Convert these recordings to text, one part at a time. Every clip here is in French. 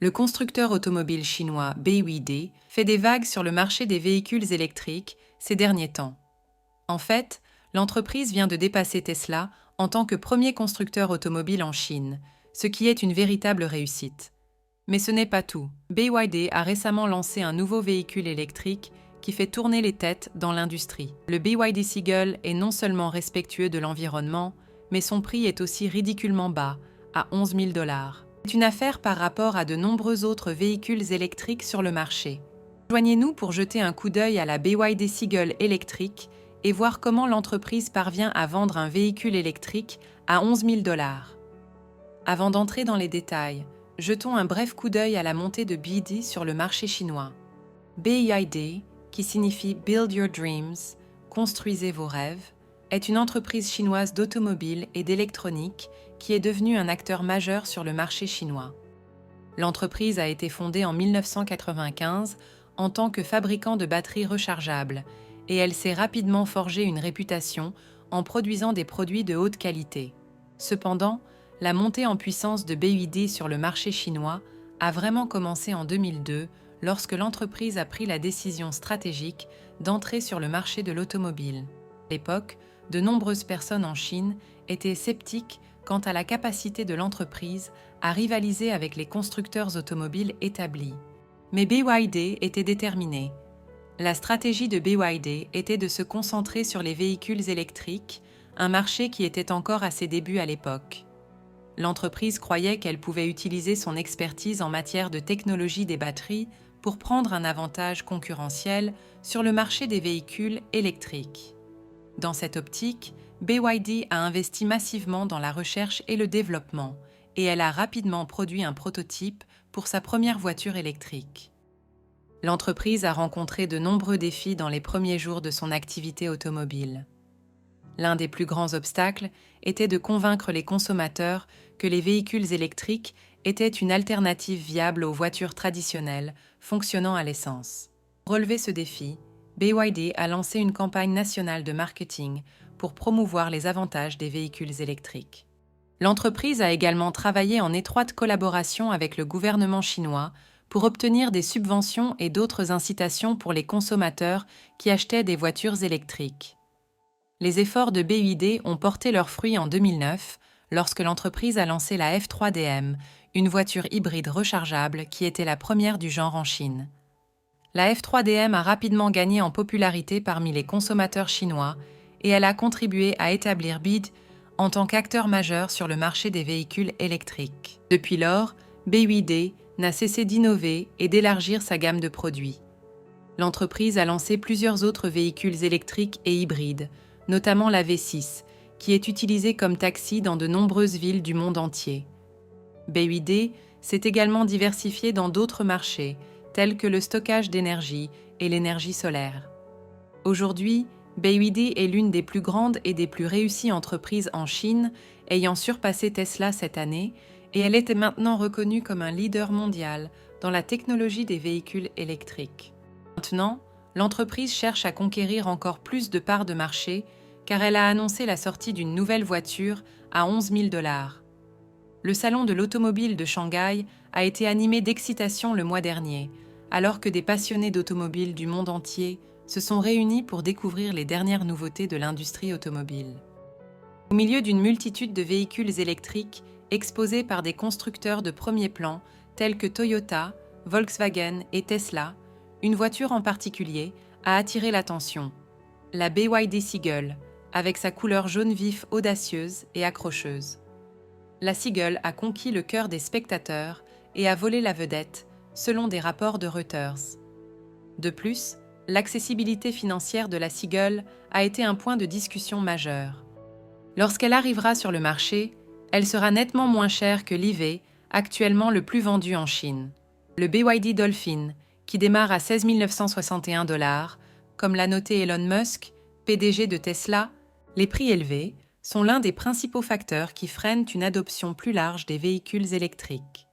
Le constructeur automobile chinois BYD fait des vagues sur le marché des véhicules électriques ces derniers temps. En fait, l'entreprise vient de dépasser Tesla en tant que premier constructeur automobile en Chine, ce qui est une véritable réussite. Mais ce n'est pas tout. BYD a récemment lancé un nouveau véhicule électrique qui fait tourner les têtes dans l'industrie. Le BYD Seagull est non seulement respectueux de l'environnement, mais son prix est aussi ridiculement bas, à 11 000 $. C'est une affaire par rapport à de nombreux autres véhicules électriques sur le marché. Joignez-nous pour jeter un coup d'œil à la BYD Seagull électrique et voir comment l'entreprise parvient à vendre un véhicule électrique à 11 000 $. Avant d'entrer dans les détails, jetons un bref coup d'œil à la montée de BYD sur le marché chinois. BYD, qui signifie Build Your Dreams, construisez vos rêves, est une entreprise chinoise d'automobile et d'électronique qui est devenue un acteur majeur sur le marché chinois. L'entreprise a été fondée en 1995 en tant que fabricant de batteries rechargeables et elle s'est rapidement forgé une réputation en produisant des produits de haute qualité. Cependant, la montée en puissance de BYD sur le marché chinois a vraiment commencé en 2002 lorsque l'entreprise a pris la décision stratégique d'entrer sur le marché de l'automobile. À l'époque, de nombreuses personnes en Chine étaient sceptiques quant à la capacité de l'entreprise à rivaliser avec les constructeurs automobiles établis. Mais BYD était déterminé. La stratégie de BYD était de se concentrer sur les véhicules électriques, un marché qui était encore à ses débuts à l'époque. L'entreprise croyait qu'elle pouvait utiliser son expertise en matière de technologie des batteries pour prendre un avantage concurrentiel sur le marché des véhicules électriques. Dans cette optique, BYD a investi massivement dans la recherche et le développement, et elle a rapidement produit un prototype pour sa première voiture électrique. L'entreprise a rencontré de nombreux défis dans les premiers jours de son activité automobile. L'un des plus grands obstacles était de convaincre les consommateurs que les véhicules électriques étaient une alternative viable aux voitures traditionnelles fonctionnant à l'essence. Pour relever ce défi, BYD a lancé une campagne nationale de marketing pour promouvoir les avantages des véhicules électriques. L'entreprise a également travaillé en étroite collaboration avec le gouvernement chinois pour obtenir des subventions et d'autres incitations pour les consommateurs qui achetaient des voitures électriques. Les efforts de BYD ont porté leurs fruits en 2009, lorsque l'entreprise a lancé la F3DM, une voiture hybride rechargeable qui était la première du genre en Chine. La F3DM a rapidement gagné en popularité parmi les consommateurs chinois et elle a contribué à établir BYD en tant qu'acteur majeur sur le marché des véhicules électriques. Depuis lors, BYD n'a cessé d'innover et d'élargir sa gamme de produits. L'entreprise a lancé plusieurs autres véhicules électriques et hybrides, notamment la V6, qui est utilisée comme taxi dans de nombreuses villes du monde entier. BYD s'est également diversifié dans d'autres marchés, tels que le stockage d'énergie et l'énergie solaire. Aujourd'hui, BYD est l'une des plus grandes et des plus réussies entreprises en Chine, ayant surpassé Tesla cette année, et elle est maintenant reconnue comme un leader mondial dans la technologie des véhicules électriques. Maintenant, l'entreprise cherche à conquérir encore plus de parts de marché car elle a annoncé la sortie d'une nouvelle voiture à 11 000 $. Le salon de l'automobile de Shanghai a été animé d'excitation le mois dernier, alors que des passionnés d'automobile du monde entier se sont réunis pour découvrir les dernières nouveautés de l'industrie automobile. Au milieu d'une multitude de véhicules électriques exposés par des constructeurs de premier plan tels que Toyota, Volkswagen et Tesla, une voiture en particulier a attiré l'attention, la BYD Seagull, avec sa couleur jaune vif audacieuse et accrocheuse. La Seagull a conquis le cœur des spectateurs et a volé la vedette, selon des rapports de Reuters. De plus, l'accessibilité financière de la Seagull a été un point de discussion majeur. Lorsqu'elle arrivera sur le marché, elle sera nettement moins chère que l'EV, actuellement le plus vendu en Chine. Le BYD Dolphin, qui démarre à 16 961 $, comme l'a noté Elon Musk, PDG de Tesla, les prix élevés sont l'un des principaux facteurs qui freinent une adoption plus large des véhicules électriques.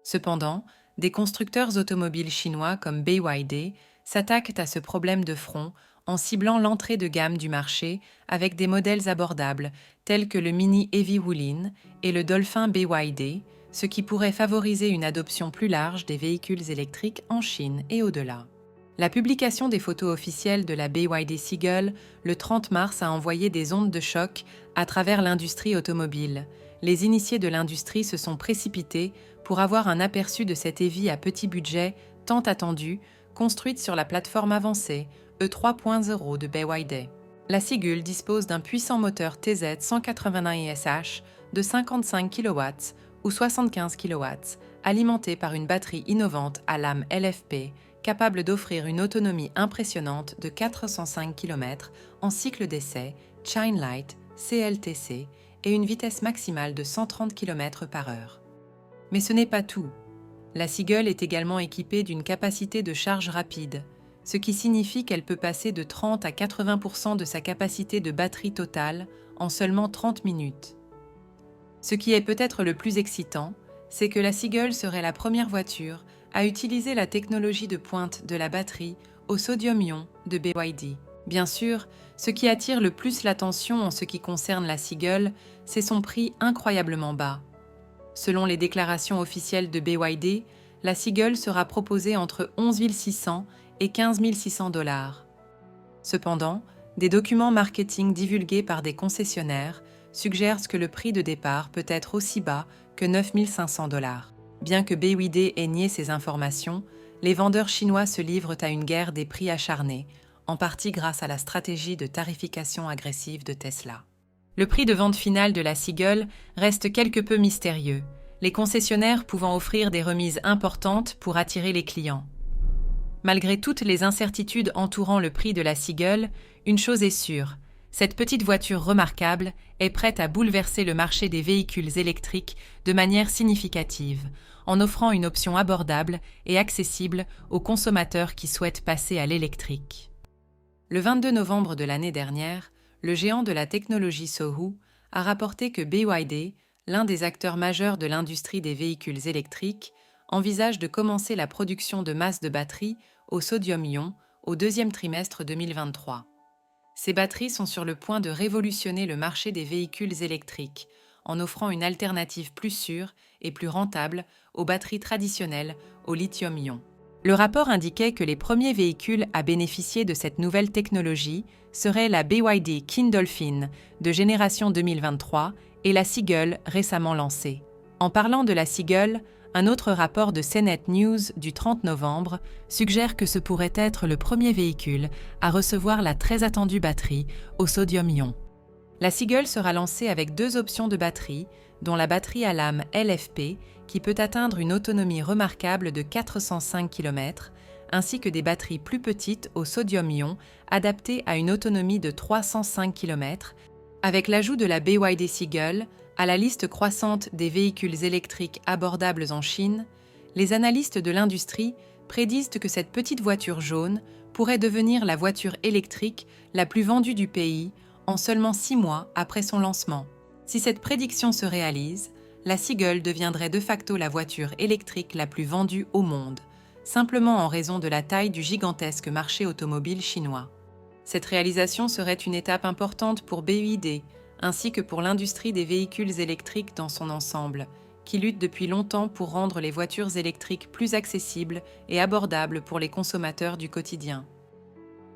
Cependant, des constructeurs automobiles chinois comme BYD s'attaquent à ce problème de front en ciblant l'entrée de gamme du marché avec des modèles abordables tels que le Mini Heavy Wulin et le Dolphin BYD, ce qui pourrait favoriser une adoption plus large des véhicules électriques en Chine et au-delà. La publication des photos officielles de la BYD Seagull le 30 mars a envoyé des ondes de choc à travers l'industrie automobile. Les initiés de l'industrie se sont précipités pour avoir un aperçu de cette EV à petit budget tant attendue, construite sur la plateforme avancée E3.0 de BYD. La Seagull dispose d'un puissant moteur TZ 181 ESH de 55 kW ou 75 kW, alimenté par une batterie innovante à lame LFP, capable d'offrir une autonomie impressionnante de 405 km en cycle d'essai, Shine Light, CLTC, et une vitesse maximale de 130 km/h. Mais ce n'est pas tout. La Seagull est également équipée d'une capacité de charge rapide, ce qui signifie qu'elle peut passer de 30 à 80% de sa capacité de batterie totale en seulement 30 minutes. Ce qui est peut-être le plus excitant, c'est que la Seagull serait la première voiture à utiliser la technologie de pointe de la batterie au sodium-ion de BYD. Bien sûr, ce qui attire le plus l'attention en ce qui concerne la Seagull, c'est son prix incroyablement bas. Selon les déclarations officielles de BYD, la Seagull sera proposée entre 11 600 et 15 600 $. Cependant, des documents marketing divulgués par des concessionnaires suggèrent que le prix de départ peut être aussi bas que 9 500 $. Bien que BYD ait nié ces informations, les vendeurs chinois se livrent à une guerre des prix acharnés, en partie grâce à la stratégie de tarification agressive de Tesla. Le prix de vente final de la Seagull reste quelque peu mystérieux, les concessionnaires pouvant offrir des remises importantes pour attirer les clients. Malgré toutes les incertitudes entourant le prix de la Seagull, une chose est sûre, cette petite voiture remarquable est prête à bouleverser le marché des véhicules électriques de manière significative, en offrant une option abordable et accessible aux consommateurs qui souhaitent passer à l'électrique. Le 22 novembre de l'année dernière, le géant de la technologie Sohu a rapporté que BYD, l'un des acteurs majeurs de l'industrie des véhicules électriques, envisage de commencer la production de masse de batteries au sodium-ion au deuxième trimestre 2023. Ces batteries sont sur le point de révolutionner le marché des véhicules électriques, en offrant une alternative plus sûre et plus rentable aux batteries traditionnelles au lithium-ion. Le rapport indiquait que les premiers véhicules à bénéficier de cette nouvelle technologie seraient la BYD Dolphin de génération 2023 et la Seagull récemment lancée. En parlant de la Seagull, un autre rapport de CNET News du 30 novembre suggère que ce pourrait être le premier véhicule à recevoir la très attendue batterie au sodium-ion. La Seagull sera lancée avec deux options de batterie, dont la batterie à lame LFP, qui peut atteindre une autonomie remarquable de 405 km, ainsi que des batteries plus petites au sodium-ion, adaptées à une autonomie de 305 km, avec l'ajout de la BYD Seagull à la liste croissante des véhicules électriques abordables en Chine. Les analystes de l'industrie prédisent que cette petite voiture jaune pourrait devenir la voiture électrique la plus vendue du pays en seulement 6 mois après son lancement. Si cette prédiction se réalise, la Seagull deviendrait de facto la voiture électrique la plus vendue au monde, simplement en raison de la taille du gigantesque marché automobile chinois. Cette réalisation serait une étape importante pour BYD, ainsi que pour l'industrie des véhicules électriques dans son ensemble, qui lutte depuis longtemps pour rendre les voitures électriques plus accessibles et abordables pour les consommateurs du quotidien.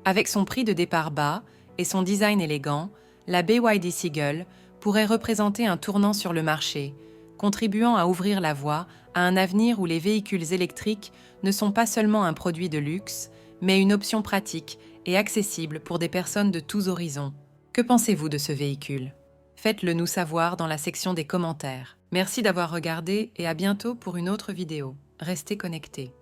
Avec son prix de départ bas et son design élégant, la BYD Seagull pourrait représenter un tournant sur le marché, contribuant à ouvrir la voie à un avenir où les véhicules électriques ne sont pas seulement un produit de luxe, mais une option pratique et accessible pour des personnes de tous horizons. Que pensez-vous de ce véhicule ? Faites-le nous savoir dans la section des commentaires. Merci d'avoir regardé et à bientôt pour une autre vidéo. Restez connectés.